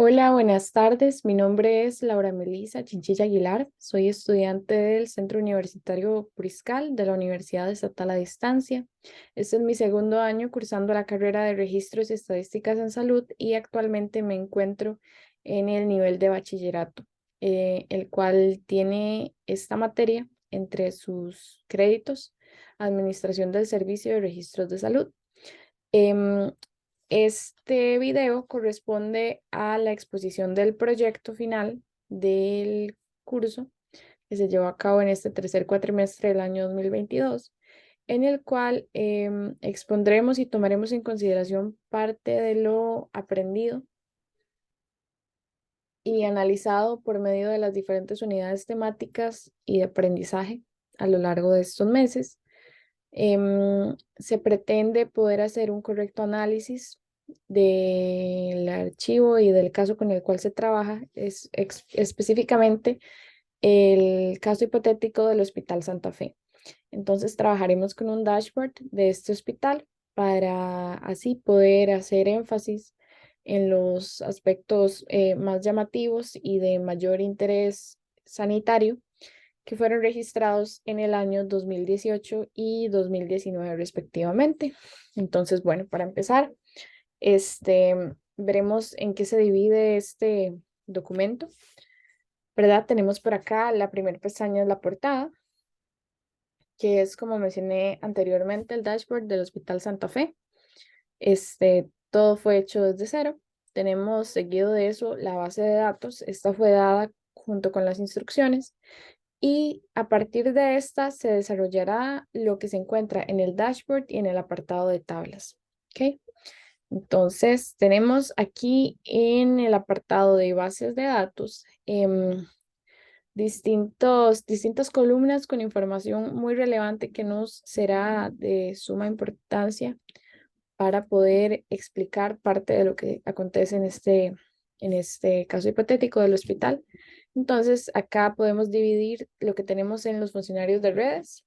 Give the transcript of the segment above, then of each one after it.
Hola, buenas tardes. Mi nombre es Laura Melisa Chinchilla Aguilar. Soy estudiante del Centro Universitario Puriscal de la Universidad Estatal a Distancia. Este es mi segundo año cursando la carrera de Registros y Estadísticas en Salud y actualmente me encuentro en el nivel de bachillerato, el cual tiene esta materia entre sus créditos, Administración del Servicio de Registros de Salud. Em, este video corresponde a la exposición del proyecto final del curso que se llevó a cabo en este tercer cuatrimestre del año 2022, en el cual expondremos y tomaremos en consideración parte de lo aprendido y analizado por medio de las diferentes unidades temáticas y de aprendizaje a lo largo de estos meses. Se pretende poder hacer un correcto análisis del archivo y del caso con el cual se trabaja, específicamente el caso hipotético del Hospital Santa Fe. Entonces trabajaremos con un dashboard de este hospital para así poder hacer énfasis en los aspectos más llamativos y de mayor interés sanitario que fueron registrados en el año 2018 y 2019 respectivamente. Entonces, bueno, para empezar, este, veremos en qué se divide este documento, ¿verdad? Tenemos por acá la primera pestaña es la portada, que es como mencioné anteriormente, el dashboard del Hospital Santa Fe. Todo fue hecho desde cero. Tenemos seguido de eso la base de datos. Esta fue dada junto con las instrucciones y a partir de esta se desarrollará lo que se encuentra en el dashboard y en el apartado de tablas. ¿Ok? Entonces, tenemos aquí en el apartado de bases de datos distintas columnas con información muy relevante que nos será de suma importancia para poder explicar parte de lo que acontece en este caso hipotético del hospital. Entonces, acá podemos dividir lo que tenemos en los funcionarios de redes.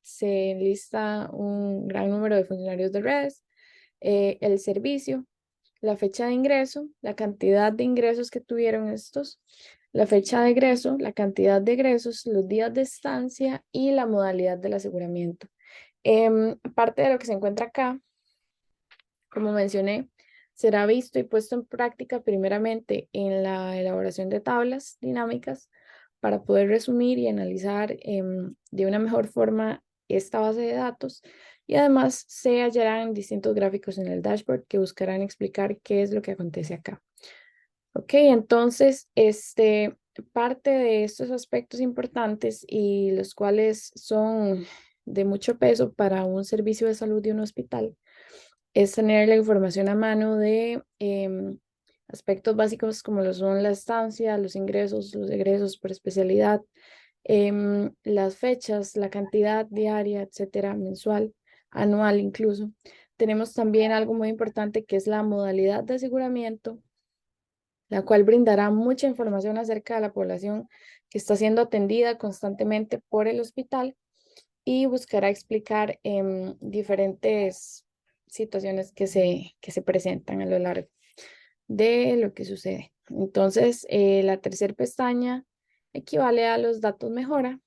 Se enlista un gran número de funcionarios de redes, el servicio, la fecha de ingreso, la cantidad de ingresos que tuvieron estos, la fecha de egreso, la cantidad de egresos, los días de estancia y la modalidad del aseguramiento. Parte de lo que se encuentra acá, como mencioné, será visto y puesto en práctica primeramente en la elaboración de tablas dinámicas para poder resumir y analizar de una mejor forma esta base de datos y además se hallarán distintos gráficos en el dashboard que buscarán explicar qué es lo que acontece acá. Ok, entonces, parte de estos aspectos importantes y los cuales son de mucho peso para un servicio de salud de un hospital es tener la información a mano de aspectos básicos como lo son la estancia, los egresos por especialidad, las fechas, la cantidad diaria, etcétera, mensual, anual incluso. Tenemos también algo muy importante que es la modalidad de aseguramiento, la cual brindará mucha información acerca de la población que está siendo atendida constantemente por el hospital y buscará explicar diferentes situaciones que se presentan a lo largo de lo que sucede. Entonces, la tercera pestaña equivale a los datos mejora.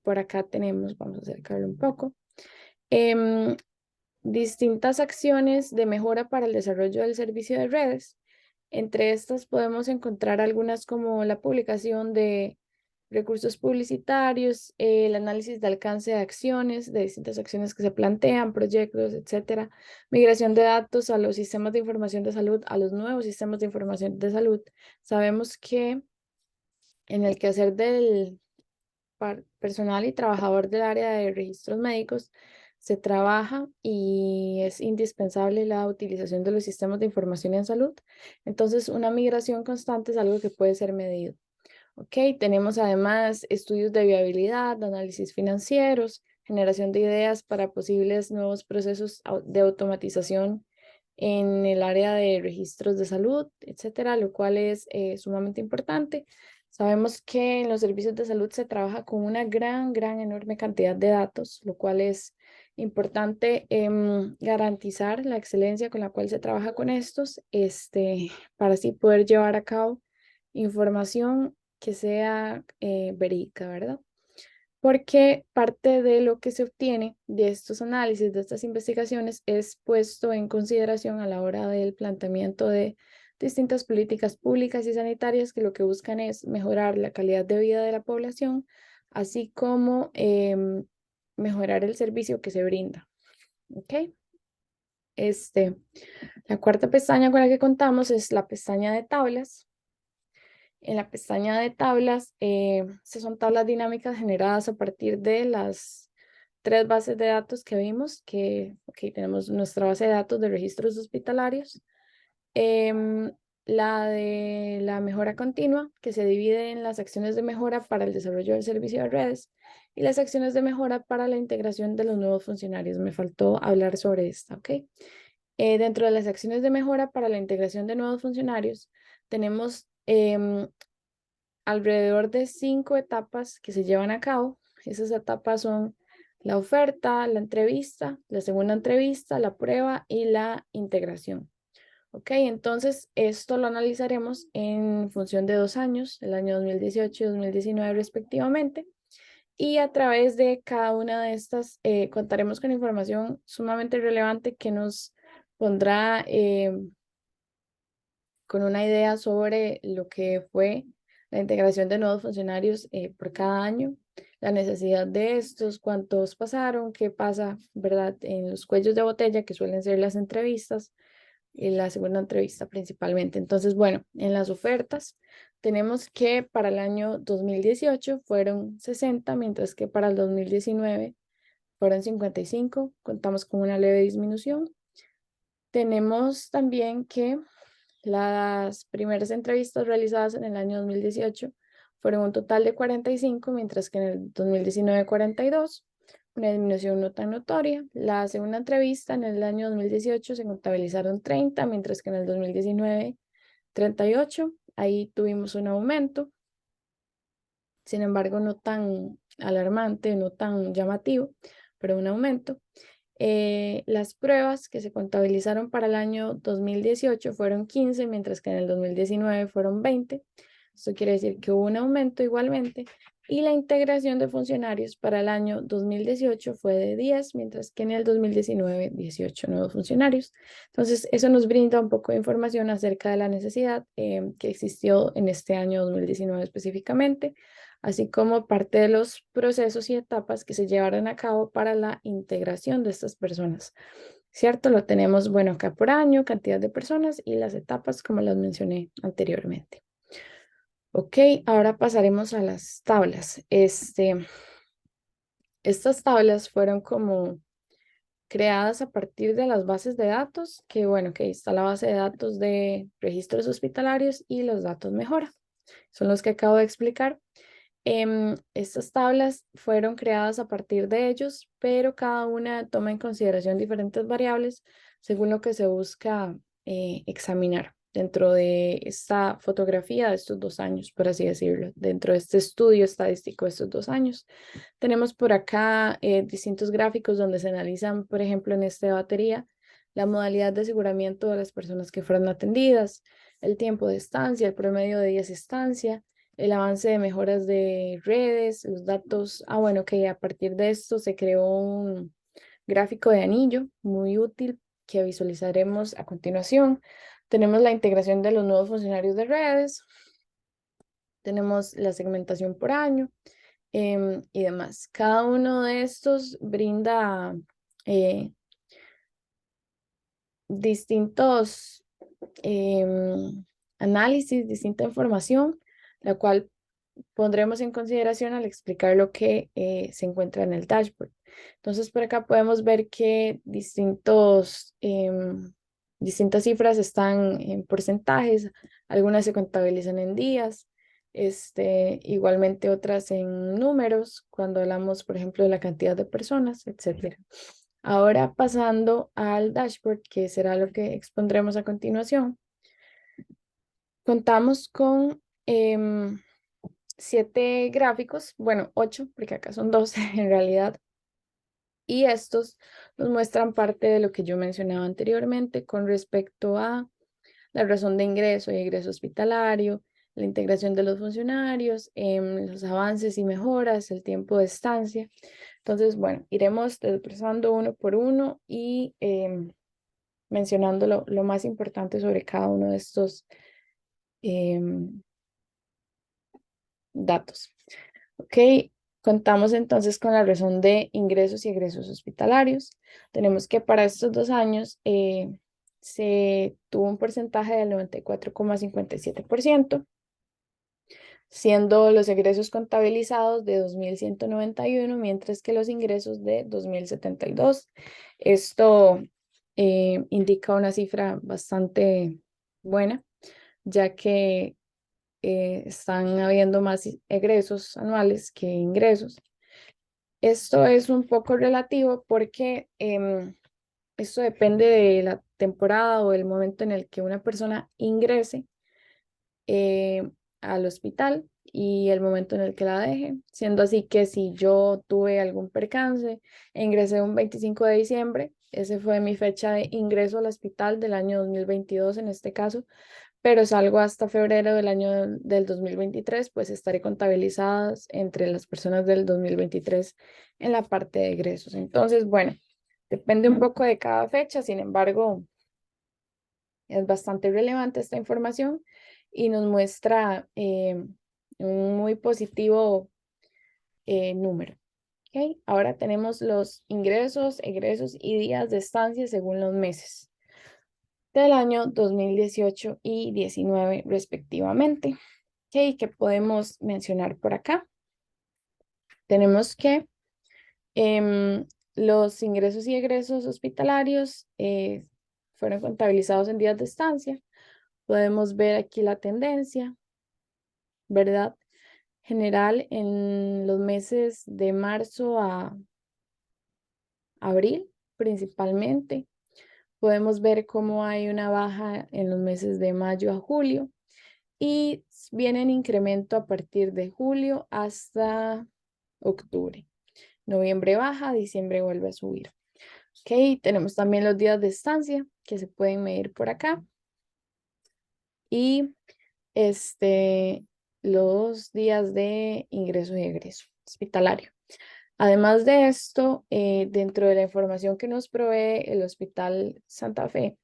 Por acá tenemos, vamos a acercarlo un poco, em, distintas acciones de mejora para el desarrollo del servicio de redes. Entre estas podemos encontrar algunas como la publicación de recursos publicitarios, el análisis de alcance de acciones, de distintas acciones que se plantean, proyectos, etcétera, migración de datos a los sistemas de información de salud, a los nuevos sistemas de información de salud. Sabemos que en el quehacer del personal y trabajador del área de registros médicos se trabaja y es indispensable la utilización de los sistemas de información en salud. Entonces, una migración constante es algo que puede ser medido. Ok, tenemos además estudios de viabilidad, análisis financieros, generación de ideas para posibles nuevos procesos de automatización en el área de registros de salud, etcétera, lo cual es sumamente importante. Sabemos que en los servicios de salud se trabaja con una enorme cantidad de datos, lo cual es Importante garantizar la excelencia con la cual se trabaja con estos, para así poder llevar a cabo información que sea verídica, ¿verdad? Porque parte de lo que se obtiene de estos análisis, de estas investigaciones, es puesto en consideración a la hora del planteamiento de distintas políticas públicas y sanitarias que lo que buscan es mejorar la calidad de vida de la población, así como mejorar el servicio que se brinda. ¿Ok? Este, la cuarta pestaña con la que contamos es la pestaña de tablas. En la pestaña de tablas, estas son tablas dinámicas generadas a partir de las tres bases de datos que vimos, que tenemos nuestra base de datos de registros hospitalarios, em, la de la mejora continua, que se divide en las acciones de mejora para el desarrollo del servicio de redes y las acciones de mejora para la integración de los nuevos funcionarios. Me faltó hablar sobre esta, ¿ok? Dentro de las acciones de mejora para la integración de nuevos funcionarios, tenemos alrededor de 5 etapas que se llevan a cabo. Esas etapas son la oferta, la entrevista, la segunda entrevista, la prueba y la integración. Ok, entonces esto lo analizaremos en función de 2 años, el año 2018 y 2019 respectivamente. Y a través de cada una de estas contaremos con información sumamente relevante que nos pondrá con una idea sobre lo que fue la integración de nuevos funcionarios por cada año, la necesidad de estos, cuántos pasaron, qué pasa, ¿verdad? En los cuellos de botella, que suelen ser las entrevistas, y la segunda entrevista principalmente. Entonces, bueno, en las ofertas tenemos que para el año 2018 fueron 60, mientras que para el 2019 fueron 55. Contamos con una leve disminución. Tenemos también que las primeras entrevistas realizadas en el año 2018 fueron un total de 45, mientras que en el 2019 42, una disminución no tan notoria. La segunda entrevista en el año 2018 se contabilizaron 30, mientras que en el 2019 38. Ahí tuvimos un aumento, sin embargo no tan alarmante, no tan llamativo, pero un aumento. Las pruebas que se contabilizaron para el año 2018 fueron 15, mientras que en el 2019 fueron 20. Esto quiere decir que hubo un aumento igualmente. Y la integración de funcionarios para el año 2018 fue de 10, mientras que en el 2019, 18 nuevos funcionarios. Entonces, eso nos brinda un poco de información acerca de la necesidad que existió en este año 2019 específicamente, así como parte de los procesos y etapas que se llevaron a cabo para la integración de estas personas. ¿Cierto? Lo tenemos, bueno, acá por año, cantidad de personas y las etapas como las mencioné anteriormente. Ok, ahora pasaremos a las tablas. Estas tablas fueron como creadas a partir de las bases de datos, que bueno, que está la base de datos de registros hospitalarios y los datos mejora. Son los que acabo de explicar. Estas tablas fueron creadas a partir de ellos, pero cada una toma en consideración diferentes variables según lo que se busca examinar dentro de esta fotografía de estos 2 años, por así decirlo, dentro de este estudio estadístico de estos 2 años. Tenemos por acá distintos gráficos donde se analizan, por ejemplo, en esta batería, la modalidad de aseguramiento de las personas que fueron atendidas, el tiempo de estancia, el promedio de días de estancia, el avance de mejoras de redes, los datos. Bueno, que a partir de esto se creó un gráfico de anillo muy útil que visualizaremos a continuación. Tenemos la integración de los nuevos funcionarios de redes, tenemos la segmentación por año y demás. Cada uno de estos brinda distintos análisis, distinta información, la cual pondremos en consideración al explicar lo que se encuentra en el dashboard. Entonces, por acá podemos ver que distintas cifras están en porcentajes, algunas se contabilizan en días, igualmente otras en números, cuando hablamos, por ejemplo, de la cantidad de personas, etcétera. Ahora pasando al dashboard, que será lo que expondremos a continuación, contamos con 7 gráficos, bueno, 8, porque acá son 12 en realidad, Y estos nos muestran parte de lo que yo mencionaba anteriormente con respecto a la razón de ingreso y egreso hospitalario, la integración de los funcionarios, los avances y mejoras, el tiempo de estancia. Entonces, bueno, iremos desglosando uno por uno y mencionando lo más importante sobre cada uno de estos em, datos. Ok, contamos entonces con la razón de ingresos y egresos hospitalarios. Tenemos que para estos 2 años se tuvo un porcentaje del 94,57%, siendo los egresos contabilizados de 2.191, mientras que los ingresos de 2.072. Esto indica una cifra bastante buena, ya que están habiendo más egresos anuales que ingresos. Esto es un poco relativo porque esto depende de la temporada o el momento en el que una persona ingrese eh, al hospital y el momento en el que la deje, siendo así que si yo tuve algún percance e ingresé un 25 de diciembre, ese fue mi fecha de ingreso al hospital del año 2022 en este caso, pero salgo hasta febrero del año del 2023, pues estaré contabilizadas entre las personas del 2023 en la parte de egresos. Entonces, bueno, depende un poco de cada fecha, sin embargo, es bastante relevante esta información y nos muestra un muy positivo número. ¿Ok? Ahora tenemos los ingresos, egresos y días de estancia según los meses del año 2018 y 19 respectivamente. ¿Ok? ¿Qué podemos mencionar por acá? Tenemos que los ingresos y egresos hospitalarios fueron contabilizados en días de estancia. Podemos ver aquí la tendencia, ¿verdad? General en los meses de marzo a abril, principalmente. Podemos ver cómo hay una baja en los meses de mayo a julio y viene en incremento a partir de julio hasta octubre. Noviembre baja, diciembre vuelve a subir. Ok, tenemos también los días de estancia que se pueden medir por acá. Y los días de ingreso y egreso hospitalario. Además de esto, dentro de la información que nos provee el Hospital Santa Fe,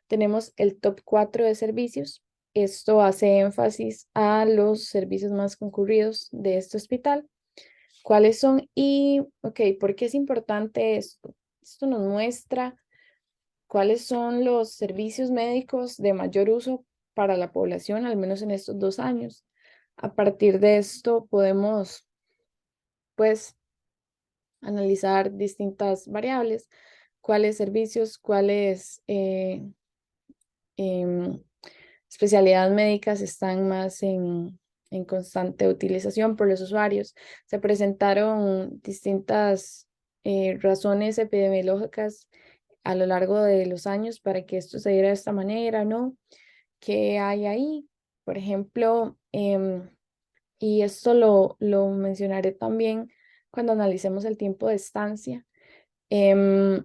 tenemos el top 4 de servicios. Esto hace énfasis a los servicios más concurridos de este hospital. ¿Cuáles son? Y, ok, ¿por qué es importante esto? Esto nos muestra cuáles son los servicios médicos de mayor uso para la población, al menos en estos 2 años. A partir de esto podemos, pues, analizar distintas variables, cuáles servicios, cuáles em, especialidades médicas están más en constante utilización por los usuarios. Se presentaron distintas razones epidemiológicas a lo largo de los años para que esto se diera de esta manera, ¿no? ¿Qué hay ahí? Por ejemplo, y esto lo mencionaré también cuando analicemos el tiempo de estancia. Em,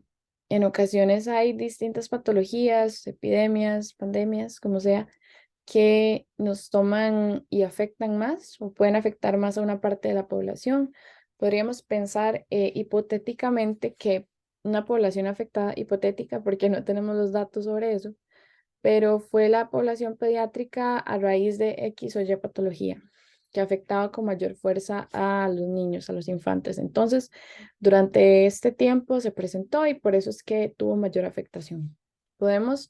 en ocasiones hay distintas patologías, epidemias, pandemias, como sea, que nos toman y afectan más o pueden afectar más a una parte de la población. Podríamos pensar hipotéticamente que una población afectada, hipotética, porque no tenemos los datos sobre eso, pero fue la población pediátrica a raíz de X o Y patología que afectaba con mayor fuerza a los niños, a los infantes. Entonces, durante este tiempo se presentó y por eso es que tuvo mayor afectación. Podemos,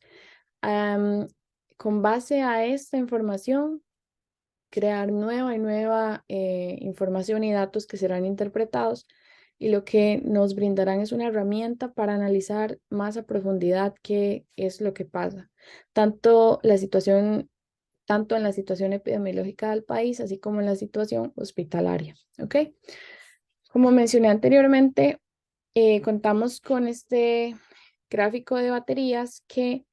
am, con base a esta información, crear nueva y nueva información y datos que serán interpretados y lo que nos brindarán es una herramienta para analizar más a profundidad qué es lo que pasa, tanto la situación, tanto en la situación epidemiológica del país, así como en la situación hospitalaria. ¿Ok? Como mencioné anteriormente, contamos con este gráfico de baterías que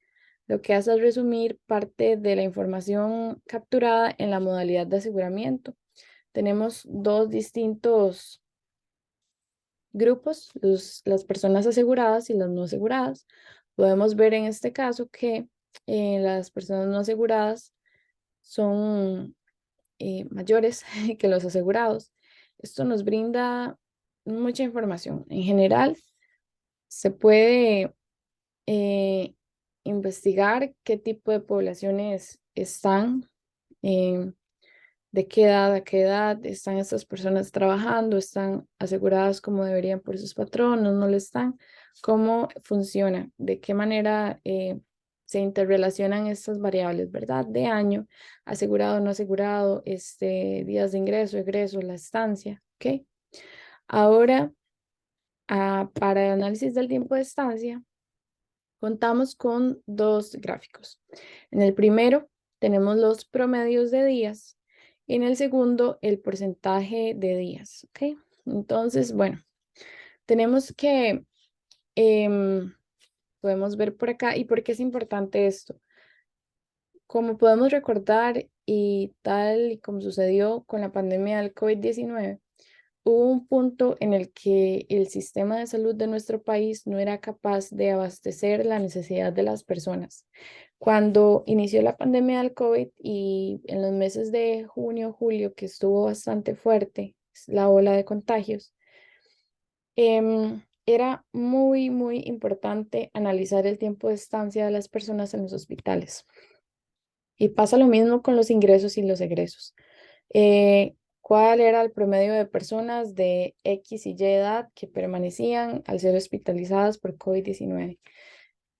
lo que hace es resumir parte de la información capturada en la modalidad de aseguramiento. Tenemos dos distintos grupos, las personas aseguradas y las no aseguradas. Podemos ver en este caso que las personas no aseguradas son mayores que los asegurados. Esto nos brinda mucha información. En general, se puede eh, investigar qué tipo de poblaciones están, eh, de qué edad a qué edad están estas personas trabajando, están aseguradas como deberían por sus patronos, no lo están, cómo funciona, de qué manera se interrelacionan estas variables, ¿verdad? De año, asegurado, no asegurado, días de ingreso, egreso, la estancia, ¿ok? Ahora, para el análisis del tiempo de estancia, contamos con dos gráficos. En el primero tenemos los promedios de días y en el segundo el porcentaje de días, ¿ok? Entonces, bueno, tenemos que, podemos ver por acá, ¿y por qué es importante esto? Como podemos recordar y tal y como sucedió con la pandemia del COVID-19, hubo un punto en el que el sistema de salud de nuestro país no era capaz de abastecer la necesidad de las personas. Cuando inició la pandemia del COVID y en los meses de junio, julio, que estuvo bastante fuerte la ola de contagios, era muy, muy importante analizar el tiempo de estancia de las personas en los hospitales. Y pasa lo mismo con los ingresos y los egresos. ¿Cuál era el promedio de personas de X y Y edad que permanecían al ser hospitalizadas por COVID-19?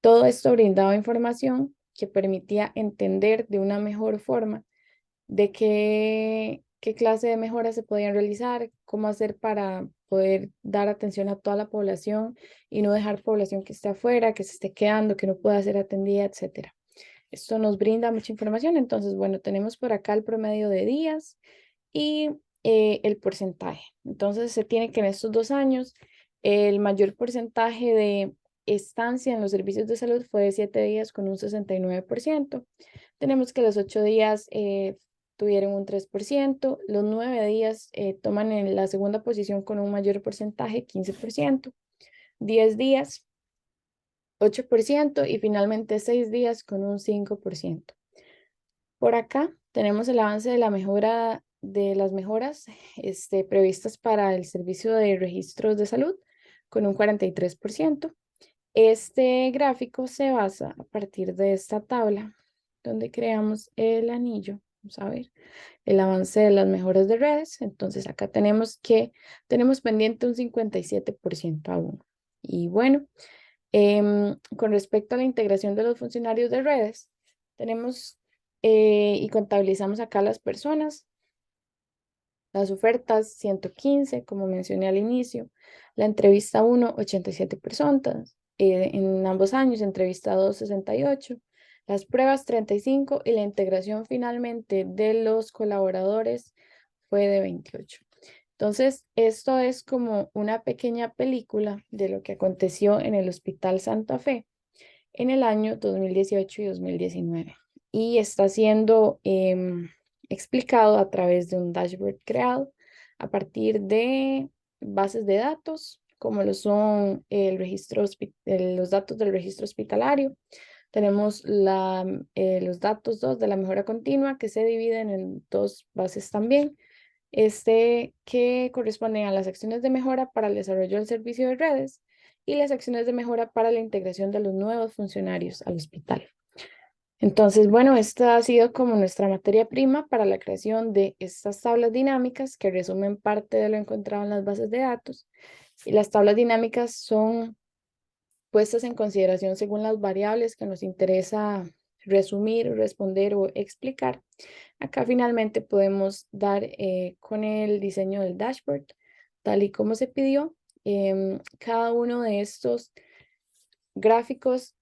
Todo esto brindaba información que permitía entender de una mejor forma de qué clase de mejoras se podían realizar, cómo hacer para poder dar atención a toda la población y no dejar población que esté afuera, que se esté quedando, que no pueda ser atendida, etcétera. Esto nos brinda mucha información. Entonces, bueno, tenemos por acá el promedio de días y el porcentaje. Entonces, se tiene que en estos 2 años el mayor porcentaje de estancia en los servicios de salud fue de 7 días con un 69%. Tenemos que los 8 días tuvieron un 3%. Los 9 días toman en la segunda posición con un mayor porcentaje, 15%. 10 días 8% y finalmente 6 días con un 5%. Por acá tenemos el avance de la mejora de las mejoras previstas para el servicio de registros de salud con un 43%. Este gráfico se basa a partir de esta tabla donde creamos el anillo. Vamos a ver el avance de las mejoras de redes. Entonces acá tenemos que tenemos pendiente un 57% aún. Y bueno, con respecto a la integración de los funcionarios de redes, tenemos y contabilizamos acá las personas, las ofertas 115, como mencioné al inicio, la entrevista 1, 87 personas, en ambos años, entrevista 2, 68, las pruebas 35 y la integración finalmente de los colaboradores fue de 28. Entonces, esto es como una pequeña película de lo que aconteció en el Hospital Santa Fe en el año 2018 y 2019. Y está siendo explicado a través de un dashboard creado a partir de bases de datos, como lo son los datos del registro hospitalario. Tenemos los datos 2 de la mejora continua que se dividen en dos bases también que corresponden a las acciones de mejora para el desarrollo del servicio de redes y las acciones de mejora para la integración de los nuevos funcionarios al hospital. Entonces, bueno, esta ha sido como nuestra materia prima para la creación de estas tablas dinámicas que resumen parte de lo encontrado en las bases de datos. Y las tablas dinámicas son puestas en consideración según las variables que nos interesa resumir, responder o explicar. Acá finalmente podemos dar con el diseño del dashboard, tal y como se pidió. Cada uno de estos gráficos,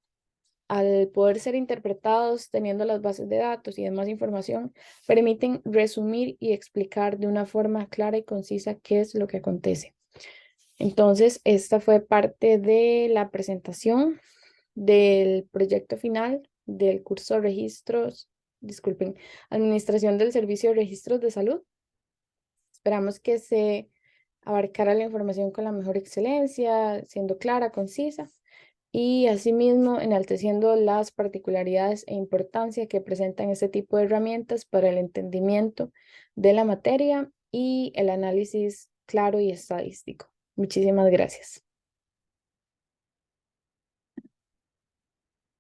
al poder ser interpretados teniendo las bases de datos y demás información, permiten resumir y explicar de una forma clara y concisa qué es lo que acontece. Entonces, esta fue parte de la presentación del proyecto final del curso de registros, disculpen, Administración del Servicio de Registros de Salud. Esperamos que se abarcara la información con la mejor excelencia, siendo clara, concisa y asimismo enalteciendo las particularidades e importancia que presentan este tipo de herramientas para el entendimiento de la materia y el análisis claro y estadístico. Muchísimas gracias.